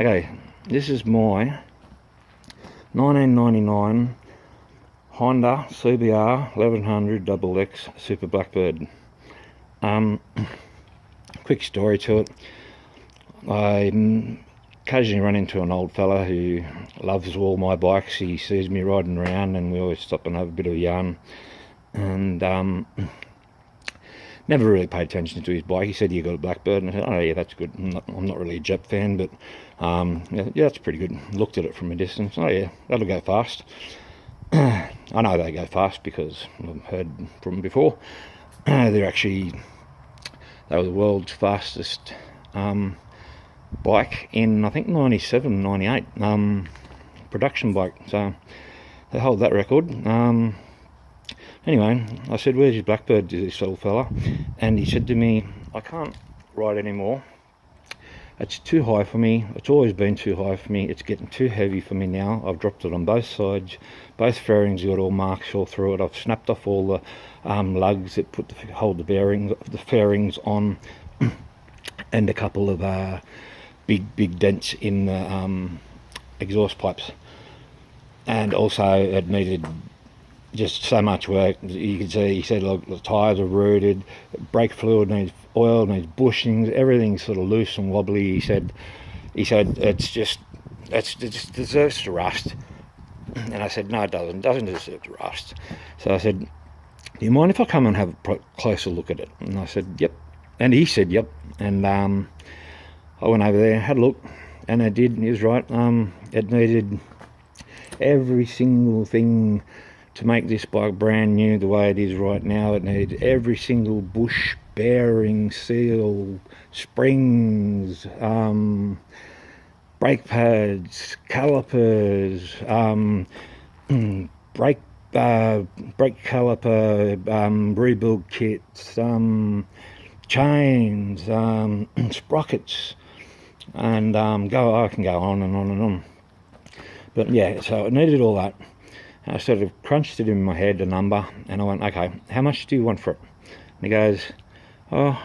Okay, this is my 1999 Honda CBR 1100 XX Super Blackbird. Quick story to it. I occasionally run into an old fella who loves all my bikes. He sees me riding around and we always stop and have a bit of a yarn. And never really paid attention to his bike. He said, "You got a Blackbird?" And I said, "Oh yeah, that's good." I'm not really a Jep fan, but yeah, that's pretty good. Looked at it from a distance. Oh yeah, that'll go fast. I know they go fast because I've heard from them before. They were the world's fastest bike in, I think, 97, 98, production bike. So they hold that record. Anyway, I said, "Where's your Blackbird to this old fella?" And he said to me, "I can't ride anymore. It's too high for me. It's always been too high for me. It's getting too heavy for me now. I've dropped it on both sides. Both fairings got all marks all through it. I've snapped off all the lugs that hold the fairings on, and a couple of big dents in the exhaust pipes. And also it needed just so much work. You can see," he said, "look, the tyres are rooted, brake fluid needs oil, needs bushings, everything's sort of loose and wobbly." He said it just deserves to rust. And I said, "No, it doesn't deserve to rust." So I said, "Do you mind if I come and have a closer look at it?" And I said, "Yep." And he said, "Yep." And I went over there, had a look, and I did. He was right. It needed every single thing to make this bike brand new the way it is right now. It needed every single bush, bearing, seal, springs, brake pads, calipers, brake caliper, rebuild kits, chains, sprockets, and I can go on and on and on. But yeah, so it needed all that. I sort of crunched it in my head, a number, and I went, "Okay, how much do you want for it?" And he goes, "Oh,"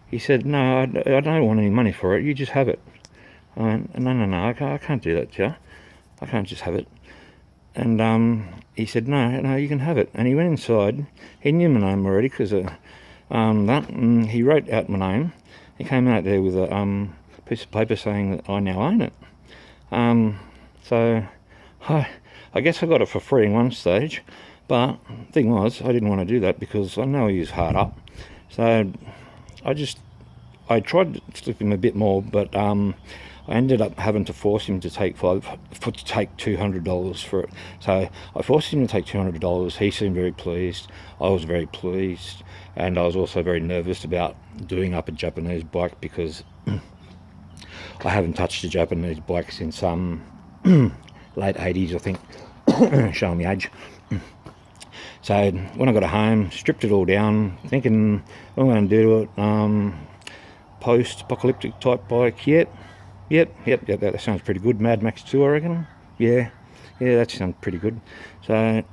he said, "No, I don't want any money for it. You just have it." I went, No, I can't do that, Joe. I can't just have it." And he said, no, you can have it." And he went inside. He knew my name already because of that, and he wrote out my name. He came out there with a piece of paper saying that I now own it. So I guess I got it for free in one stage, but the thing was, I didn't want to do that because I know he was hard up. So I tried to slip him a bit more, but I ended up having to force him to take $200 for it. So I forced him to take $200. He seemed very pleased. I was very pleased, and I was also very nervous about doing up a Japanese bike because I haven't touched a Japanese bike since late 80s, I think. Showing me age. So when I got home, stripped it all down, thinking, what am I going to do to it? Post-apocalyptic type bike. Yep, that sounds pretty good. Mad Max 2, I reckon. Yeah, that sounds pretty good. So I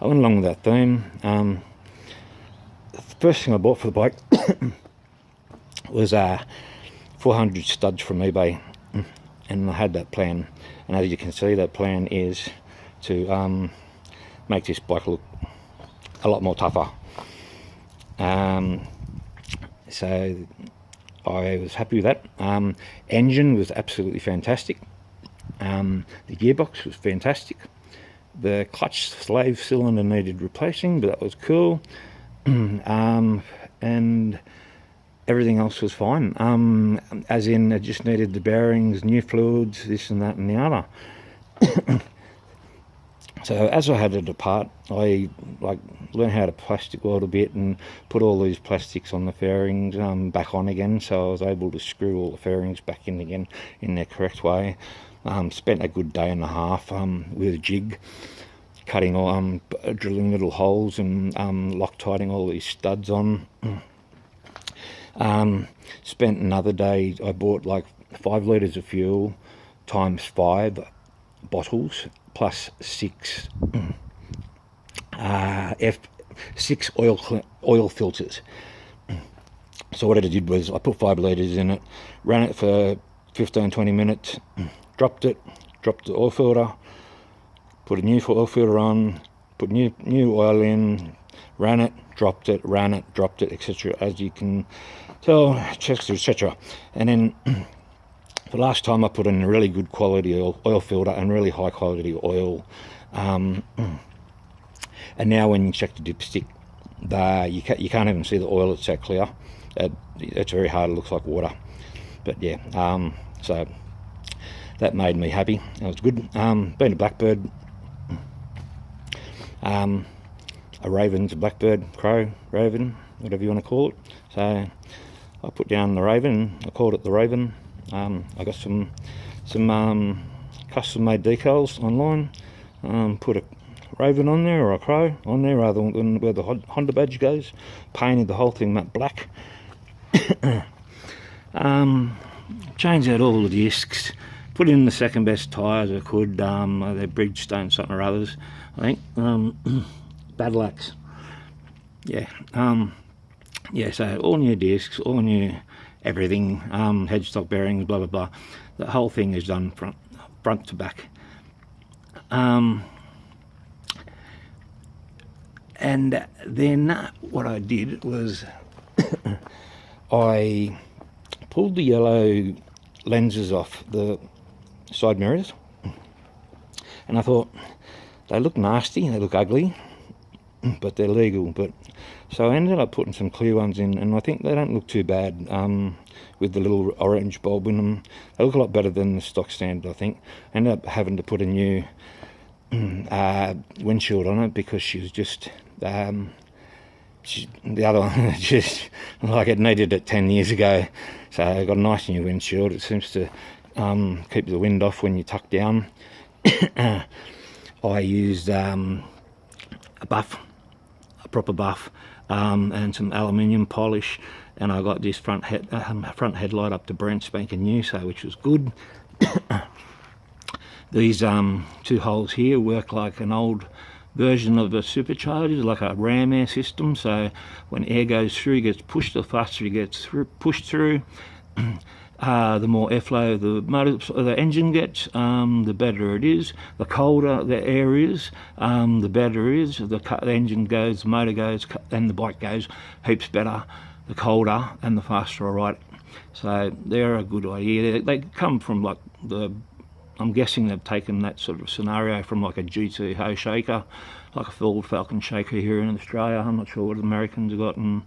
went along with that theme. The first thing I bought for the bike was 400 studs from eBay, and I had that plan. And as you can see, that plan is to make this bike look a lot more tougher. So I was happy with that. Engine was absolutely fantastic. The gearbox was fantastic. The clutch slave cylinder needed replacing, but that was cool. And everything else was fine. As in, it just needed the bearings, new fluids, this and that and the other. So as I had it apart, I learned how to plastic weld a bit and put all these plastics on the fairings back on again, so I was able to screw all the fairings back in again in their correct way. Spent a good day and a half with a jig, cutting all, drilling little holes and Loctiting all these studs on. Spent another day. I bought like 5 litres of fuel times 5 bottles plus 6 oil filters. So what I did was I put 5 litres in it, ran it for 15-20 minutes, dropped the oil filter, put a new oil filter on, put new oil in, ran it, dropped it, etc. As you can tell, etc. And then the last time I put in a really good quality oil filter and really high quality oil, and now when you check the dipstick, you can't even see the oil. It's so clear. It's very hard. It looks like water. But yeah, so that made me happy. That was good. Been a Blackbird, a Raven's a Blackbird, crow, Raven, whatever you want to call it. So I put down the Raven. I called it the Raven. I got some custom made decals online. Put a Raven on there, or a crow on there, rather than where the Honda badge goes. Painted the whole thing matte black. Changed out all the discs, put in the second best tyres I could. They're Bridgestone something or others, I think. Battle Axe. Yeah. Yeah, so all new discs, all new everything, headstock bearings, blah blah blah. The whole thing is done front to back. And then what I did was I pulled the yellow lenses off the side mirrors, and I thought they look nasty, they look ugly, but they're legal. But so I ended up putting some clear ones in, and I think they don't look too bad, with the little orange bulb in them. They look a lot better than the stock standard, I think. I ended up having to put a new windshield on it because she was just the other one just like it needed it 10 years ago. So I got a nice new windshield. It seems to keep the wind off when you tuck down. I used a proper buff, and some aluminium polish, and I got this front headlight up to brand spanking new, so which was good. These two holes here work like an old version of a supercharger, like a ram air system. So when air goes through, it gets pushed. The faster it gets pushed through, the more airflow the engine gets, the better it is. The colder the air is, the better it is. The engine goes, the motor goes, and the bike goes heaps better. The colder and the faster I ride it. So they're a good idea. They come from like I'm guessing they've taken that sort of scenario from like a GT Ho shaker, like a Ford Falcon shaker here in Australia. I'm not sure what the Americans have got, and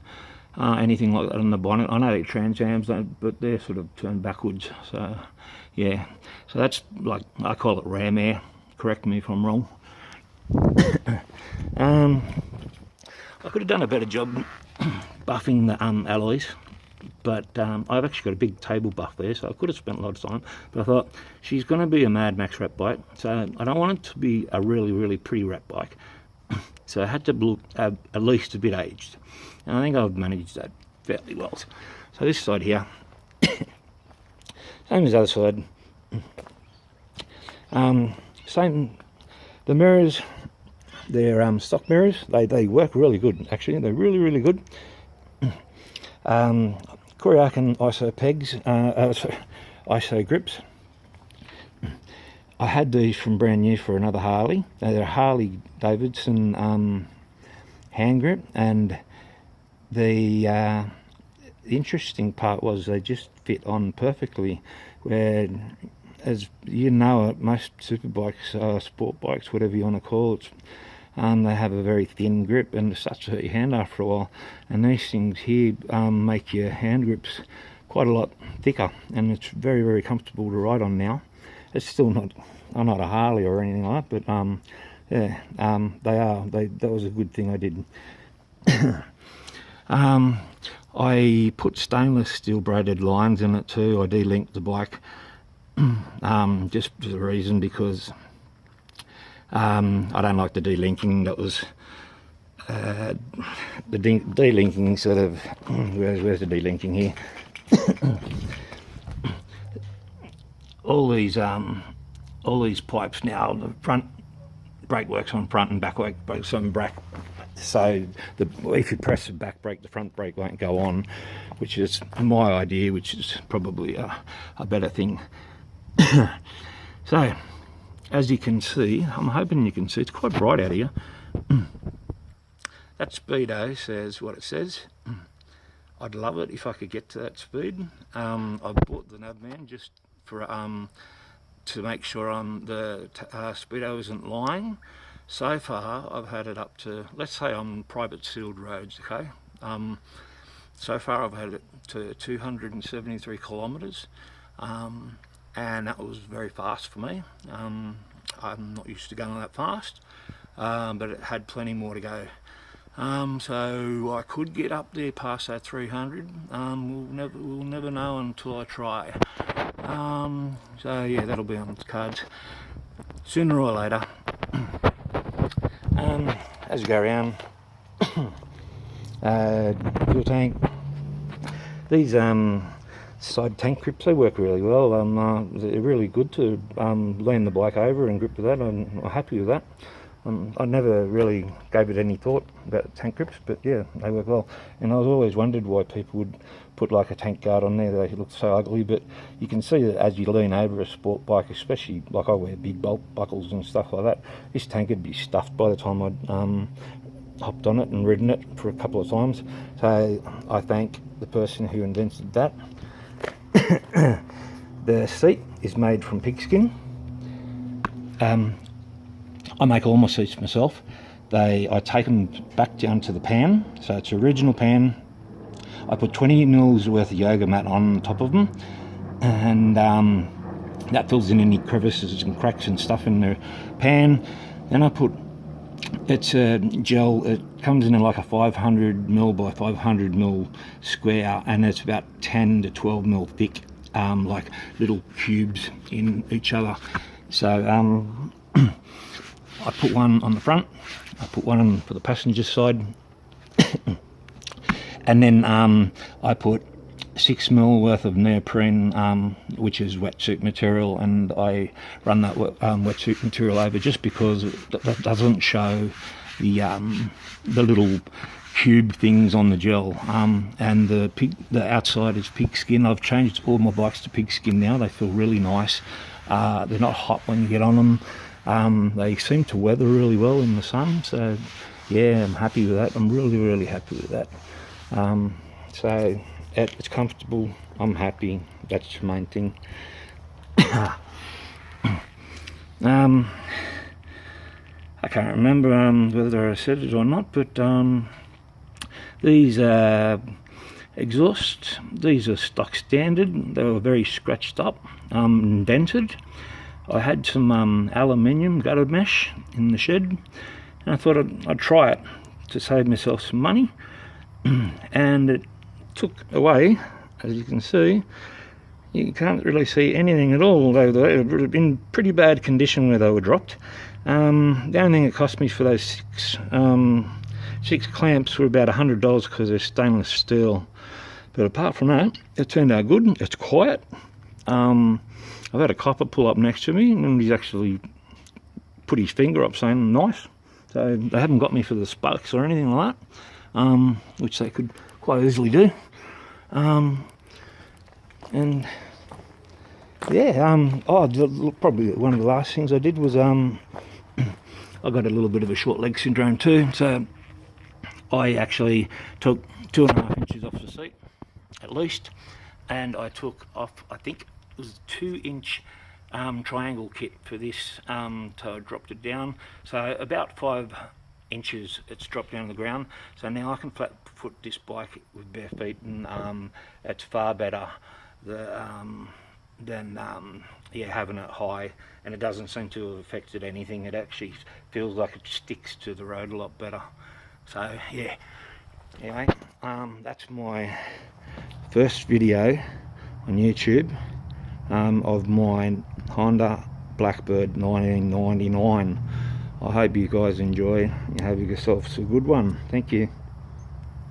anything like that on the bonnet. I know they're Trans Ams, but they're sort of turned backwards. So yeah, so that's like, I call it ram air. Correct me if I'm wrong. I could have done a better job buffing the alloys. But I've actually got a big table buff there, so I could have spent a lot of time. But I thought, she's going to be a Mad Max rat bike, so I don't want it to be a really, really pretty rat bike. So I had to look at least a bit aged. And I think I've managed that fairly well. So this side here, same as the other side. Same, the mirrors, they're stock mirrors. They work really good, actually. They're really, really good. Koreakan ISO pegs, ISO grips. I had these from brand new for another Harley. They're a Harley Davidson hand grip, and the interesting part was they just fit on perfectly. Where, as you know, most superbikes, sport bikes, whatever you want to call it, they have a very thin grip, and it starts to hurt your hand after a while. And these things here make your hand grips quite a lot thicker, and it's very, very comfortable to ride on now. It's still not, I'm not a Harley or anything like that, but yeah, they are. That was a good thing I did. I put stainless steel braided lines in it too. I de-linked the bike, just for the reason because I don't like the de-linking. That was the de-linking sort of. Where's the de-linking here? all these pipes now. The front brake works on front, and back works on back. So if you press the back brake, the front brake won't go on, which is my idea, which is probably a better thing. So, as you can see, I'm hoping you can see, it's quite bright out here. That speedo says what it says. I'd love it if I could get to that speed. I bought the Nubman just for to make sure the speedo isn't lying. So far I've had it up to, let's say I'm private sealed roads, okay? So far I've had it to 273 kilometres, and that was very fast for me. I'm not used to going that fast, but it had plenty more to go. So I could get up there past that 300. We'll never know until I try. So yeah, that'll be on the cards sooner or later. As you go around, fuel tank. These side tank grips, they work really well. They're really good to lean the bike over and grip with that. I'm happy with that. I never really gave it any thought about tank grips, but yeah, they work well. And I was always wondered why people would put like a tank guard on there. They look so ugly, but you can see that as you lean over a sport bike, especially like I wear big bolt buckles and stuff like that, this tank would be stuffed by the time I'd hopped on it and ridden it for a couple of times. So I thank the person who invented that. The seat is made from pigskin. I make all my seats myself. I take them back down to the pan, so it's original pan. I put 20 mils worth of yoga mat on top of them, and that fills in any crevices and cracks and stuff in the pan. Then I put, it's a gel, it comes in like a 500 mil by 500 mil square, and it's about 10 to 12 mil thick, like little cubes in each other. So I put one on the front, I put one on for the passenger side, and then I put 6 mil worth of neoprene, which is wetsuit material, and I run that wetsuit material over just because that doesn't show the little cube things on the gel. And the outside is pig skin. I've changed all my bikes to pig skin now. They feel really nice. They're not hot when you get on them. They seem to weather really well in the sun, so yeah, I'm happy with that. I'm really happy with that. So it's comfortable, I'm happy, that's the main thing. I can't remember whether I said it or not, but these exhausts, these are stock standard. They were very scratched up, dented. I had some aluminium gutter mesh in the shed, and I thought I'd try it to save myself some money. And it took away, as you can see, you can't really see anything at all, although they were in pretty bad condition where they were dropped. The only thing it cost me for those six clamps were about $100 because they're stainless steel. But apart from that, it turned out good. It's quiet. I've had a copper pull up next to me, and he's actually put his finger up saying nice. So they haven't got me for the sparks or anything like that, which they could quite easily do. And yeah, probably one of the last things I did was I got a little bit of a short leg syndrome too, so I actually took 2.5 inches off the seat at least, and I took off, I think it was a 2-inch triangle kit for this, so I dropped it down, so about 5 inches it's dropped down to the ground. So now I can flat foot this bike with bare feet, and it's far better than having it high, and it doesn't seem to have affected anything. It actually feels like it sticks to the road a lot better. So yeah, anyway, that's my first video on YouTube of my Honda Blackbird 1999. I hope you guys enjoy. You have yourselves a good one. Thank you.